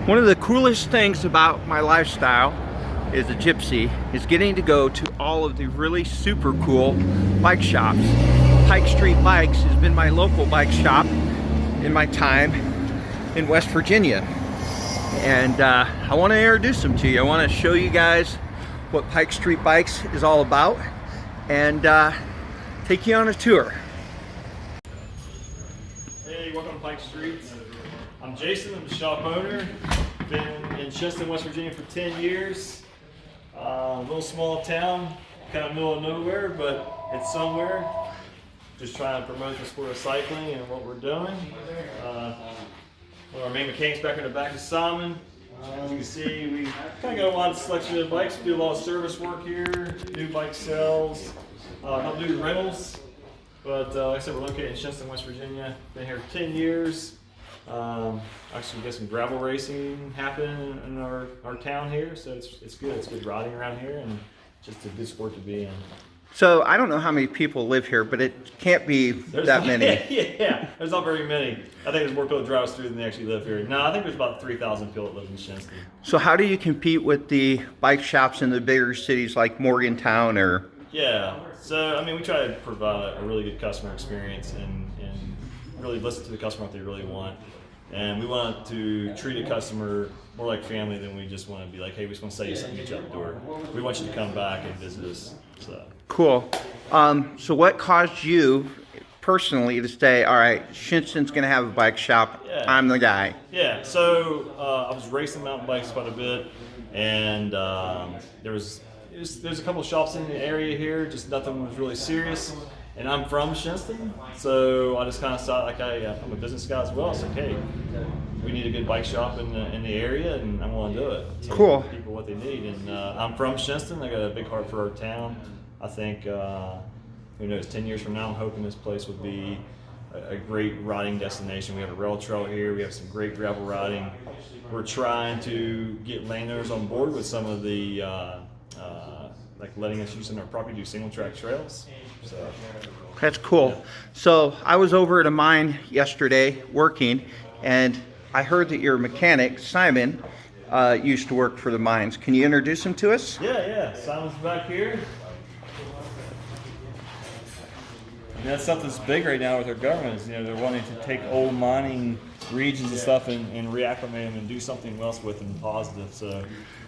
One of the coolest things about my lifestyle as a gypsy is getting to go to all of the really super cool bike shops. Pike Street Bikes has been my local bike shop in my time in West Virginia. And I want to introduce them to you. I want to show you guys what Pike Street Bikes is all about and take you on a tour. Hey, welcome to Pike Street. I'm Jason, I'm the shop owner. Been in Shinston, West Virginia for 10 years. A little small town, kind of middle of nowhere, but it's somewhere. Just trying to promote the sport of cycling and what we're doing. One of our main mechanics back in the back is Simon. As you can see, we kind of got a lot of selection of bikes. We do a lot of service work here, new bike sales, help do rentals. But like I said, we're located in Shinston, West Virginia. Been here 10 years. Actually, we get some gravel racing happening in our town here, so it's good. It's good riding around here, and just a good sport to be in. So I don't know how many people live here, but it can't be that many. Yeah, there's not very many. I think there's more people that drive us through than they actually live here. No, I think there's about 3,000 people that live in Shinston. So how do you compete with the bike shops in the bigger cities like Morgantown or? Yeah, so I mean, we try to provide a really good customer experience and really listen to the customer what they really want. And we want to treat a customer more like family than we just want to be like, hey, we just want to sell you something, get you out the door. We want you to come back and visit us. So. Cool. So what caused you personally to say, all right, Shinston's going to have a bike shop, Yeah. I'm the guy? Yeah, so I was racing mountain bikes quite a bit, and there's a couple of shops in the area here, just nothing was really serious. And I'm from Shinston, so I just kind of thought, like, I'm a business guy as well. So, hey, we need a good bike shop in the area, and I'm willing to do it. So cool. Give people what they need, and I'm from Shinston. I got a big heart for our town. I think, who knows, 10 years from now, I'm hoping this place would be a great riding destination. We have a rail trail here. We have some great gravel riding. We're trying to get landowners on board with some of the like letting us use in our property, do single track trails. So That's cool. Yeah. So I was over at a mine yesterday working, and I heard that your mechanic, Simon, used to work for the mines. Can you introduce him to us? yeah. Simon's back here. And that's something that's big right now with our government. Is, they're wanting to take old mining regions and stuff and reacclimate them and do something else with them positive. So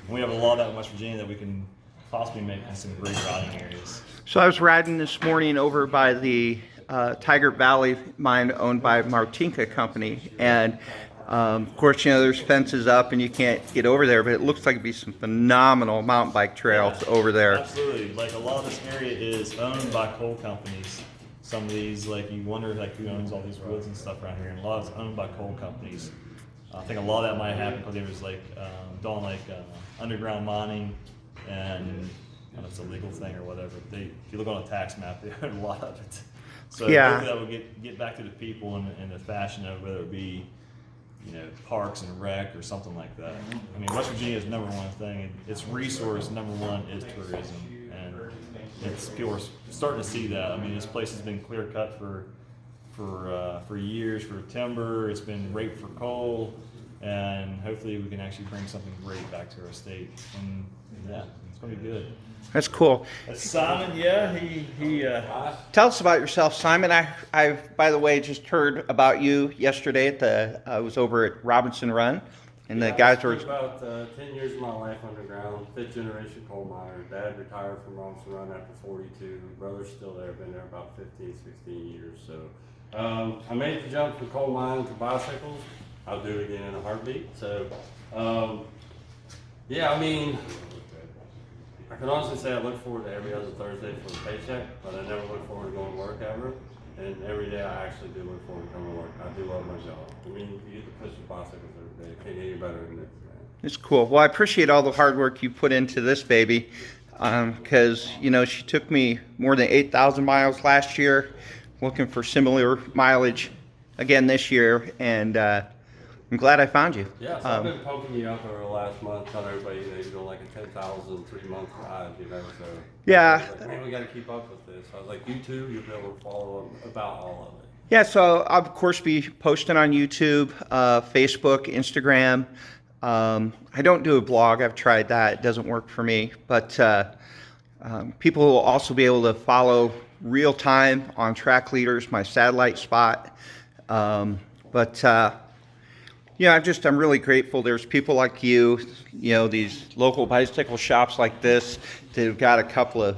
we have a lot of that in West Virginia that we can possibly make in some great riding areas. So I was riding this morning over by the Tiger Valley mine owned by Martinka Company, and of course, there's fences up and you can't get over there, but it looks like it'd be some phenomenal mountain bike trails over there. Absolutely. Like, a lot of this area is owned by coal companies. Some of these, like, you wonder like who owns all these woods and stuff around here, and a lot of it's owned by coal companies. I think a lot of that might happen because there was doing underground mining, and I don't know if it's a legal thing or whatever. If you look on a tax map, they own a lot of it. So Yeah. hopefully that will get back to the people in the fashion of whether it be, parks and rec or something like that. I mean, West Virginia's number one thing. Its resource number one is tourism, and people are starting to see that. I mean, this place has been clear cut for years for timber. It's been raped for coal, and hopefully we can actually bring something great back to our state. And yeah, it's gonna be good. That's cool. That's Simon. Yeah, he Tell us about yourself, Simon. I by the way, just heard about you yesterday I was over at Robinson Run, and the guys were. About 10 years of my life underground, 5th generation coal miner. Dad retired from Robinson Run after 42. Brother's still there, been there about 15, 16 years. So I made the jump from coal mining to bicycles. I'll do it again in a heartbeat. So yeah, I mean, I can honestly say I look forward to every other Thursday for the paycheck, but I never look forward to going to work ever. And every day I actually do look forward to coming to work. I do love my job. I mean, you get to push the bicycles every day. It can't get any better than this, man. It's cool. Well, I appreciate all the hard work you put into this baby, because she took me more than 8,000 miles last year, looking for similar mileage again this year, and I'm glad I found you. Yeah, so I've been poking you up over the last month, telling everybody you're doing like a 10,000 3-month ride, so. Yeah. Like, man, we got to keep up with this. I was like, you too, you'll be able to follow about all of it. Yeah, so I'll of course be posting on YouTube, Facebook, Instagram. I don't do a blog. I've tried that. It doesn't work for me. But people will also be able to follow real time on Track Leaders, my satellite spot. I'm really grateful. There's people like you, these local bicycle shops like this. They've got a couple of,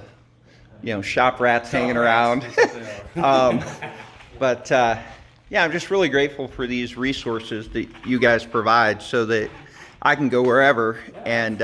shop rats hanging around. I'm just really grateful for these resources that you guys provide so that I can go wherever and,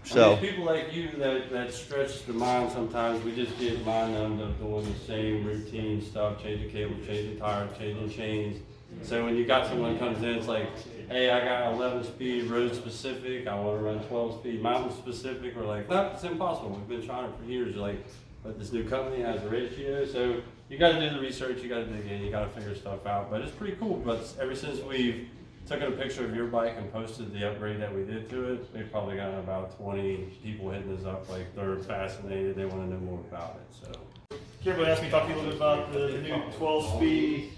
so. People like you that stretch the mind sometimes, we just get mind numbed of doing the same routine stuff, changing cables, changing tires, changing chains. So when you got someone that comes in, it's like, hey, I got 11 speed, road specific, I want to run 12 speed, mountain specific. We're like, no, it's impossible. We've been trying it for years. You're like, but this new company has a ratio. So you got to do the research, you got to dig in, you got to figure stuff out. But it's pretty cool. But ever since we've taken a picture of your bike and posted the upgrade that we did to it, we've probably gotten about 20 people hitting us up. Like, they're fascinated, they want to know more about it. So. Everybody asked me to talk to you a little bit about the new 12-speed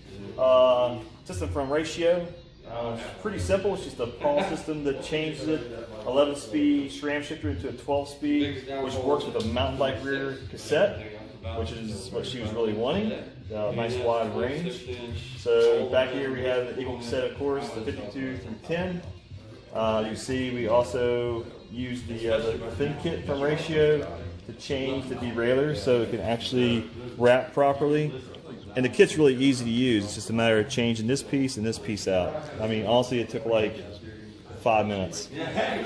system from Ratio. It's pretty simple. It's just a Paul system that changes it. 11-speed SRAM shifter into a 12-speed, which works with a mountain bike rear cassette, which is what she was really wanting. Nice wide range. So back here we have the Eagle cassette, of course, the 52 through 10. You see we also use the fin kit from Ratio to change the derailleur so it can actually wrap properly. And the kit's really easy to use. It's just a matter of changing this piece and this piece out. I mean, honestly, it took like 5 minutes.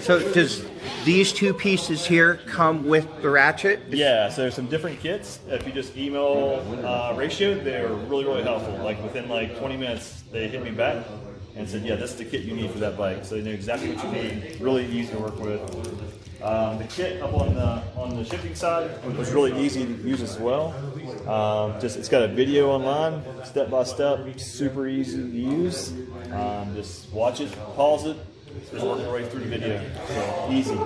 So does these two pieces here come with the ratchet? Yeah, so there's some different kits. If you just email Ratio, they're really, really helpful. Like within like 20 minutes, they hit me back and said, yeah, this is the kit you need for that bike. So they know exactly what you need. Really easy to work with. The kit up on the shifting side was really easy to use as well. It's got a video online, step by step, super easy to use. Just watch it, pause it, just work your way through the video. So easy.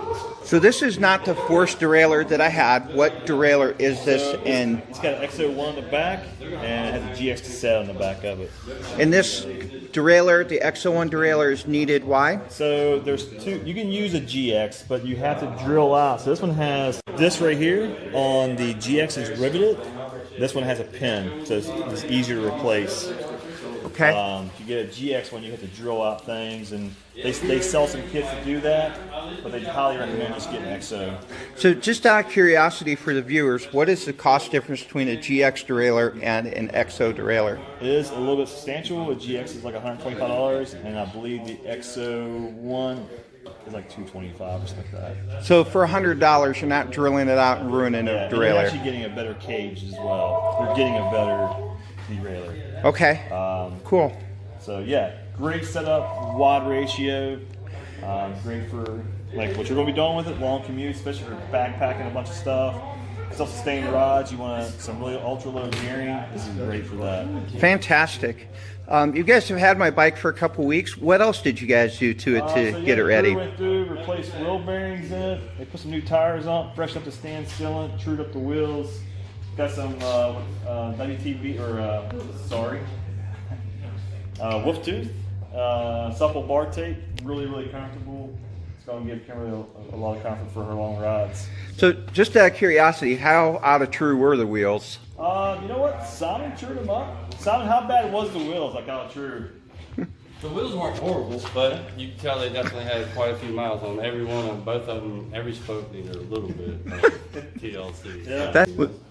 So this is not the forced derailleur that I had. What derailleur is this? And it's got an XO1 on the back, and it has a GX cassette on the back of it. And this derailleur, the XO1 derailleur, is needed. Why? So there's two. You can use a GX, but you have to drill out. So this one has this right here on the GX is riveted. This one has a pin, so it's easier to replace. Okay. If you get a GX one, you have to drill out things, and they sell some kits to do that, but they highly recommend just getting an XO. So just out of curiosity for the viewers, what is the cost difference between a GX derailleur and an XO derailleur? It is a little bit substantial. A GX is like $125, and I believe the XO one is like $225 or something like that. So for $100, you're not drilling it out and ruining a derailleur. And you're actually getting a better cage as well. You're getting a better derailleur. Okay. Cool. So yeah, great setup, wide ratio, great for like what you're going to be doing with it, long commute, especially for backpacking a bunch of stuff. Self-sustained rides, you want some really ultra-low gearing, this is great for that. Fantastic. You guys have had my bike for a couple weeks. What else did you guys do to it to get it ready? We went through, replaced wheel bearings in it, they put some new tires on, freshened up the stand sealant, trued up the wheels. Got some WTB, wolf tooth, supple bar tape, really, really comfortable. It's going to give Kimberly a lot of comfort for her long rides. So just out of curiosity, how out of true were the wheels? You know what? Simon trued them up. Simon, how bad was the wheels, like out of true? The wheels weren't horrible, but you can tell they definitely had quite a few miles on every one of them. Both of them, every spoke needed a little bit of TLC. Yeah.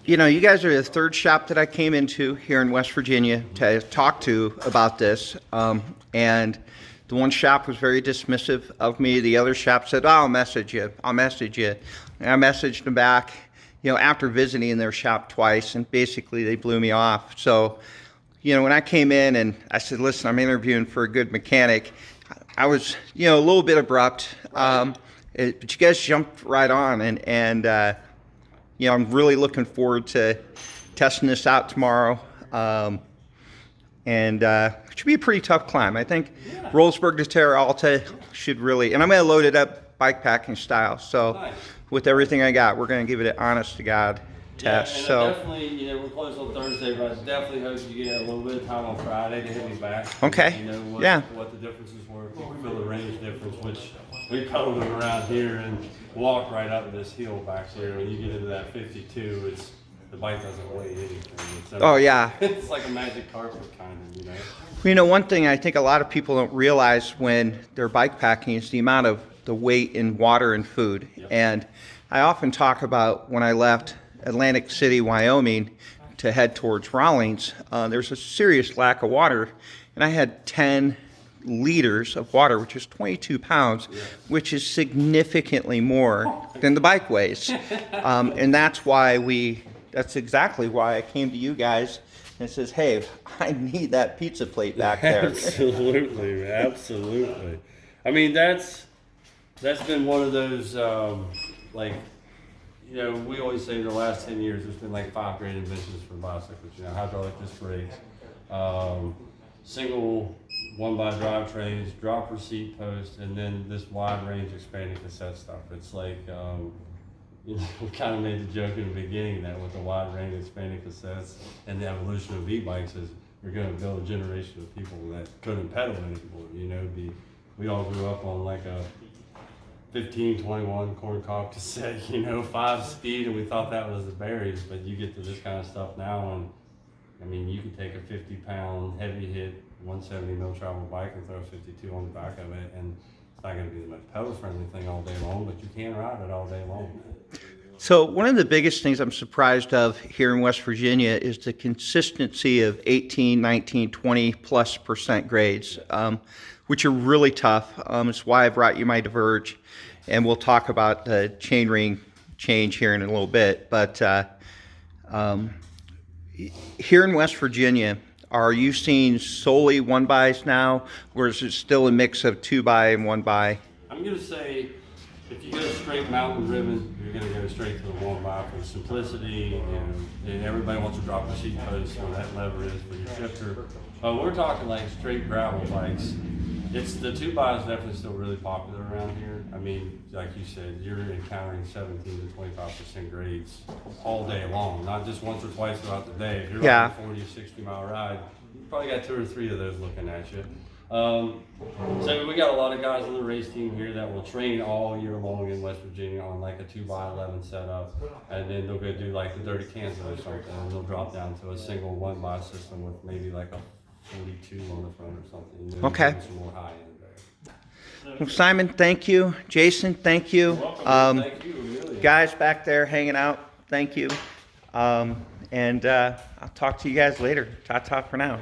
You guys are the third shop that I came into here in West Virginia to talk to about this. And the one shop was very dismissive of me. The other shop said, I'll message you. And I messaged them back, after visiting their shop twice, and basically they blew me off. So, when I came in and I said, listen, I'm interviewing for a good mechanic, I was, a little bit abrupt, but you guys jumped right on, and I'm really looking forward to testing this out tomorrow, and it should be a pretty tough climb. I think Rollsburg to Terra Alta should really, and I'm going to load it up bike packing style, so with everything I got, we're going to give it an honest to God test. And So definitely, you know, we're closed on Thursday, but I definitely hope you get a little bit of time on Friday to hit me back. Okay. You know what, Yeah. what the differences were. If you can feel the range difference, which we pedaled them around here and walked right up this hill back here. When you get into that 52, the bike doesn't weigh anything. Oh, yeah. It's like a magic carpet kind of, you know. You know, one thing I think a lot of people don't realize when they're bike packing is the amount of the weight in water and food. Yep. And I often talk about when I left Atlantic City, Wyoming to head towards Rawlins, there's a serious lack of water. And I had 10 liters of water, which is 22 pounds, which is significantly more than the bike weighs. And that's exactly why I came to you guys and says, hey, I need that pizza plate back there. Absolutely, absolutely. I mean, that's been one of those, like, you know, we always say the last 10 years there's been like 5 great inventions for bicycles. You know, hydraulic disc brakes, single one-by drivetrains, dropper seat post, and then this wide range expanding cassette stuff. It's like, you know, we kind of made the joke in the beginning that with the wide range expanding cassettes and the evolution of e-bikes is you're going to build a generation of people that couldn't pedal anymore. You know, we all grew up on like a 1521 corncob cassette, you know, 5-speed, and we thought that was the berries. But you get to this kind of stuff now, and I mean, you can take a 50-pound heavy hit 170 mil travel bike and throw a 52 on the back of it, and it's not going to be the most pedal friendly thing all day long, but you can ride it all day long. So one of the biggest things I'm surprised of here in West Virginia is the consistency of 18, 19, 20+% grades, which are really tough. It's why I brought you my Diverge, and we'll talk about the chainring change here in a little bit. But here in West Virginia, are you seeing solely 1-bys now, or is it still a mix of 2-by and 1-by? I'm going to say, if you go straight mountain ribbon, you're going to go straight to the 1-by for the simplicity, and everybody wants to drop a seat post where that lever is for your shifter. But we're talking like straight gravel bikes. It's the 2-by is definitely still really popular around here. I mean, like you said, you're encountering 17 to 25% grades all day long, not just once or twice throughout the day. If you're on a 40 or 60 mile ride, you probably got 2 or 3 of those looking at you. So we got a lot of guys on the race team here that will train all year long in West Virginia on like a 2x11 setup, and then they'll go do like the Dirty Kansas or something, and they'll drop down to a single 1-by system with maybe like a 42 on the front or something. You know, Okay. some more high end there. Well, Simon, thank you. Jason, thank you. Welcome. Thank you, really. Guys back there hanging out, thank you. And I'll talk to you guys later. Ta-ta for now.